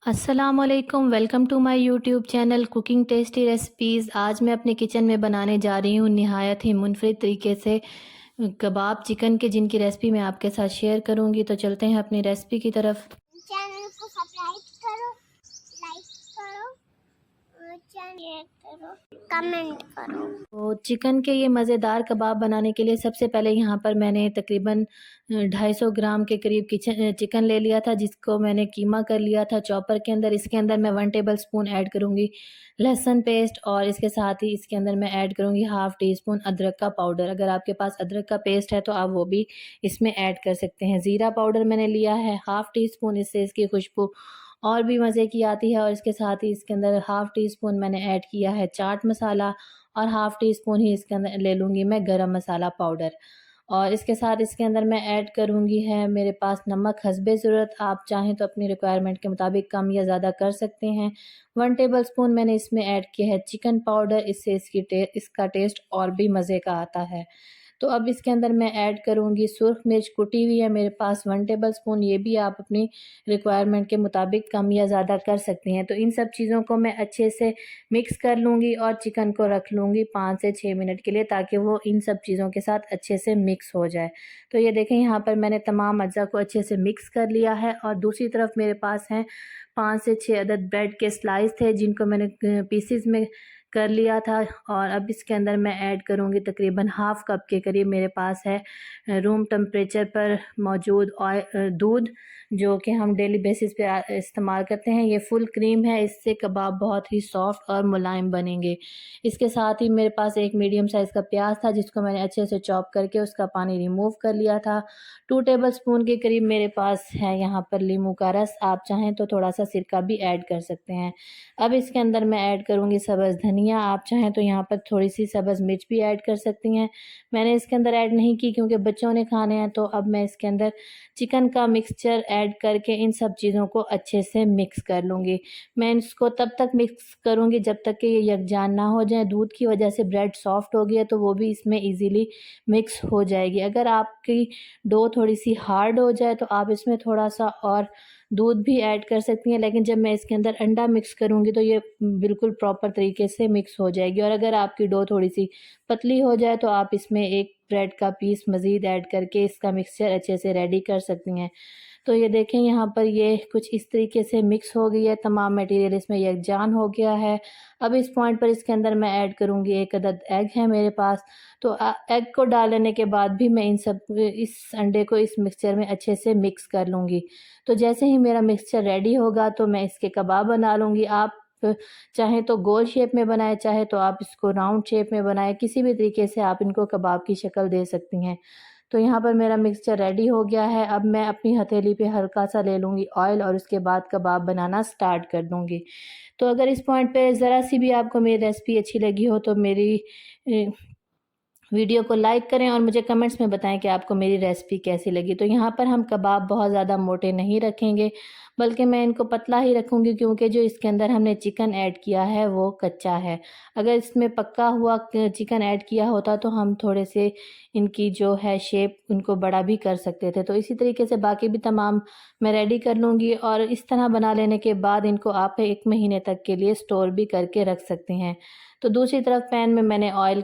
अस्सलामुअलैकुम, welcome to my YouTube channel cooking tasty recipes. आज मैं अपने किचन में बनाने जा रही हूँ निहायत ही मुनफरिद तरीके से कबाब चिकन के, जिनकी रेसिपी मैं आपके साथ शेयर करूँगी। तो चलते हैं अपनी रेसिपी की तरफ। चैनल को सब्सक्राइब करो, लाइक करो और शेयर करो, कमेंट करो। तो चिकन के ये मज़ेदार कबाब बनाने के लिए सबसे पहले यहाँ पर मैंने तकरीबन 250 ग्राम के करीब चिकन ले लिया था, जिसको मैंने कीमा कर लिया था चॉपर के अंदर। इसके अंदर मैं 1 टेबल स्पून ऐड करूँगी लहसुन पेस्ट, और इसके साथ ही इसके अंदर मैं ऐड करूँगी हाफ़ टी स्पून अदरक का पाउडर। अगर आपके पास अदरक का पेस्ट है तो आप वो भी इसमें ऐड कर सकते हैं। ज़ीरा पाउडर मैंने लिया है हाफ़ टी स्पून, इससे इसकी खुशबू और भी मज़े की आती है। और इसके साथ ही इसके अंदर हाफ़ टी स्पून मैंने ऐड किया है चाट मसाला, और हाफ़ टी स्पून ही इसके अंदर ले लूँगी मैं गरम मसाला पाउडर। और इसके साथ इसके अंदर मैं ऐड करूँगी है मेरे पास नमक हस्बे ज़रूरत। आप चाहें तो अपनी रिक्वायरमेंट के मुताबिक कम या ज़्यादा कर सकते हैं। 1 टेबल स्पून मैंने इसमें ऐड किया है चिकन पाउडर, इससे इसका टेस्ट और भी मज़े का आता है। तो अब इसके अंदर मैं ऐड करूँगी सुर्ख मिर्च कुटी हुई है मेरे पास 1 टेबल स्पून, ये भी आप अपनी रिक्वायरमेंट के मुताबिक कम या ज़्यादा कर सकती हैं। तो इन सब चीज़ों को मैं अच्छे से मिक्स कर लूँगी और चिकन को रख लूँगी 5 से 6 मिनट के लिए, ताकि वो इन सब चीज़ों के साथ अच्छे से मिक्स हो जाए। तो ये देखें, यहाँ पर मैंने तमाम अज्जा को अच्छे से मिक्स कर लिया है। और दूसरी तरफ मेरे पास हैं 5 से 6 अदद ब्रेड के स्लाइस थे, जिनको मैंने पीसेस में कर लिया था। और अब इसके अंदर मैं ऐड करूँगी तकरीबन हाफ़ कप के करीब मेरे पास है रूम टेम्परेचर पर मौजूद दूध, जो कि हम डेली बेसिस पे इस्तेमाल करते हैं। ये फुल क्रीम है, इससे कबाब बहुत ही सॉफ्ट और मुलायम बनेंगे। इसके साथ ही मेरे पास एक मीडियम साइज़ का प्याज था, जिसको मैंने अच्छे से चॉप करके उसका पानी रिमूव कर लिया था। 2 टेबल स्पून के करीब मेरे पास है यहाँ पर नींबू का रस, आप चाहें तो थोड़ा सा सिरका भी ऐड कर सकते हैं। अब इसके अंदर मैं ऐड करूँगी सब्ज़ धनिया, आप चाहें तो यहाँ पर थोड़ी सी सब्ज़ मिर्च भी ऐड कर सकती हैं। मैंने इसके अंदर ऐड नहीं की क्योंकि बच्चों ने खाने हैं। तो अब मैं इसके अंदर चिकन का मिक्सचर ऐड करके इन सब चीज़ों को अच्छे से मिक्स कर लूँगी। मैं इसको तब तक मिक्स करूँगी जब तक कि ये यकजान ना हो जाए। दूध की वजह से ब्रेड सॉफ्ट हो गई है, तो वो भी इसमें ईज़िली मिक्स हो जाएगी। अगर आपकी डो थोड़ी-सी हार्ड हो जाए तो आप इसमें थोड़ा-सा और दूध भी ऐड कर सकती हैं, लेकिन जब मैं इसके अंदर अंडा मिक्स करूँगी तो ये बिल्कुल प्रॉपर तरीके से मिक्स हो जाएगी। और अगर आपकी डो थोड़ी-सी पतली हो जाए तो आप इसमें एक ब्रेड का पीस मज़ीद ऐड करके इसका मिक्सचर अच्छे से रेडी कर सकती हैं। तो ये देखें, यहाँ पर ये कुछ इस तरीके से मिक्स हो गई है, तमाम मटेरियल इसमें यकजान हो गया है। अब इस पॉइंट पर इसके अंदर मैं ऐड करूँगी 1 अदद एग है मेरे पास। तो एग को डालने के बाद भी मैं इस अंडे को इस मिक्सचर में अच्छे से मिक्स कर लूँगी। तो जैसे ही मेरा मिक्सचर रेडी होगा तो मैं इसके कबाब बना लूँगी। आप चाहें तो गोल शेप में बनाएँ, चाहे तो आप इसको राउंड शेप में बनाएँ, किसी भी तरीके से आप इनको कबाब की शक्ल दे सकती हैं। तो यहाँ पर मेरा मिक्सचर रेडी हो गया है। अब मैं अपनी हथेली पे हल्का-सा ले लूँगी ऑयल और उसके बाद कबाब बनाना स्टार्ट कर दूँगी। तो अगर इस पॉइंट पे ज़रा-सी भी आपको मेरी रेसिपी अच्छी लगी हो तो मेरी अ, वीडियो को लाइक करें और मुझे कमेंट्स में बताएं कि आपको मेरी रेसिपी कैसी लगी। तो यहाँ पर हम कबाब बहुत ज़्यादा मोटे नहीं रखेंगे, बल्कि मैं इनको पतला ही रखूँगी, क्योंकि जो इसके अंदर हमने चिकन ऐड किया है वो कच्चा है। अगर इसमें पक्का हुआ चिकन ऐड किया होता तो हम थोड़े से इनकी जो है शेप उनको बड़ा भी कर सकते थे। तो इसी तरीके से बाकी भी तमाम मैं रेडी कर लूँगी, और इस तरह बना लेने के बाद इनको आप 1 महीने तक के लिए स्टोर भी करके रख सकते हैं। तो दूसरी तरफ पैन में मैंने ऑयल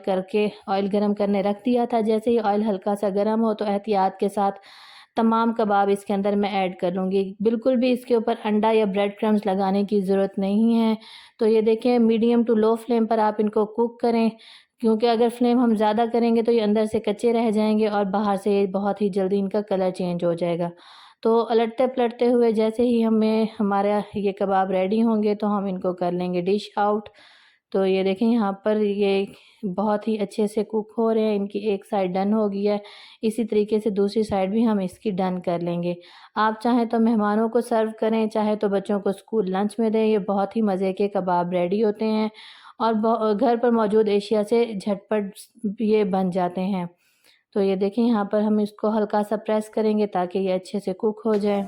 गरम करने रख दिया था। जैसे ही ऑयल हल्का सा गरम हो तो एहतियात के साथ तमाम कबाब इसके अंदर मैं ऐड कर लूँगी। बिल्कुल भी इसके ऊपर अंडा या ब्रेड क्रम्स लगाने की ज़रूरत नहीं है। तो ये देखें, मीडियम टू लो फ्लेम पर आप इनको कुक करें, क्योंकि अगर फ्लेम हम ज़्यादा करेंगे तो ये अंदर से कच्चे रह जाएंगे और बाहर से ये बहुत ही जल्दी इनका कलर चेंज हो जाएगा। तो अलटते पलटते हुए जैसे ही हमारा ये कबाब रेडी होंगे तो हम इनको कर लेंगे डिश आउट। तो ये देखें, यहाँ पर ये बहुत ही अच्छे से कुक हो रहे हैं। इनकी एक साइड डन हो गई है, इसी तरीके से दूसरी साइड भी हम इसकी डन कर लेंगे। आप चाहें तो मेहमानों को सर्व करें, चाहे तो बच्चों को स्कूल लंच में दें। ये बहुत ही मज़े के कबाब रेडी होते हैं और घर पर मौजूद एशिया से झटपट ये बन जाते हैं। तो ये देखें, यहाँ पर हम इसको हल्का सा प्रेस करेंगे ताकि ये अच्छे से कुक हो जाए।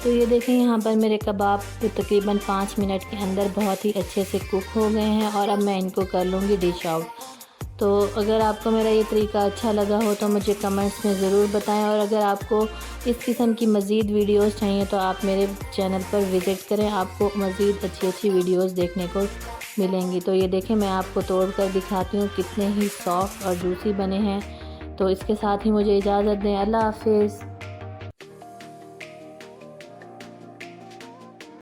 तो ये देखें यहाँ पर मेरे कबाब तकरीबन 5 मिनट के अंदर बहुत ही अच्छे से कुक हो गए हैं और अब मैं इनको कर लूँगी डिश आउट। तो अगर आपको मेरा ये तरीका अच्छा लगा हो तो मुझे कमेंट्स में ज़रूर बताएं, और अगर आपको इस किस्म की मज़ीद वीडियोस चाहिए तो आप मेरे चैनल पर विज़िट करें, आपको मज़ीद अच्छी अच्छी वीडियोस देखने को मिलेंगी। तो ये देखें मैं आपको तोड़ कर दिखाती हूँ कितने ही सॉफ्ट और जूसी बने हैं। तो इसके साथ ही मुझे इजाज़त दें। अल्लाह हाफ़िज़।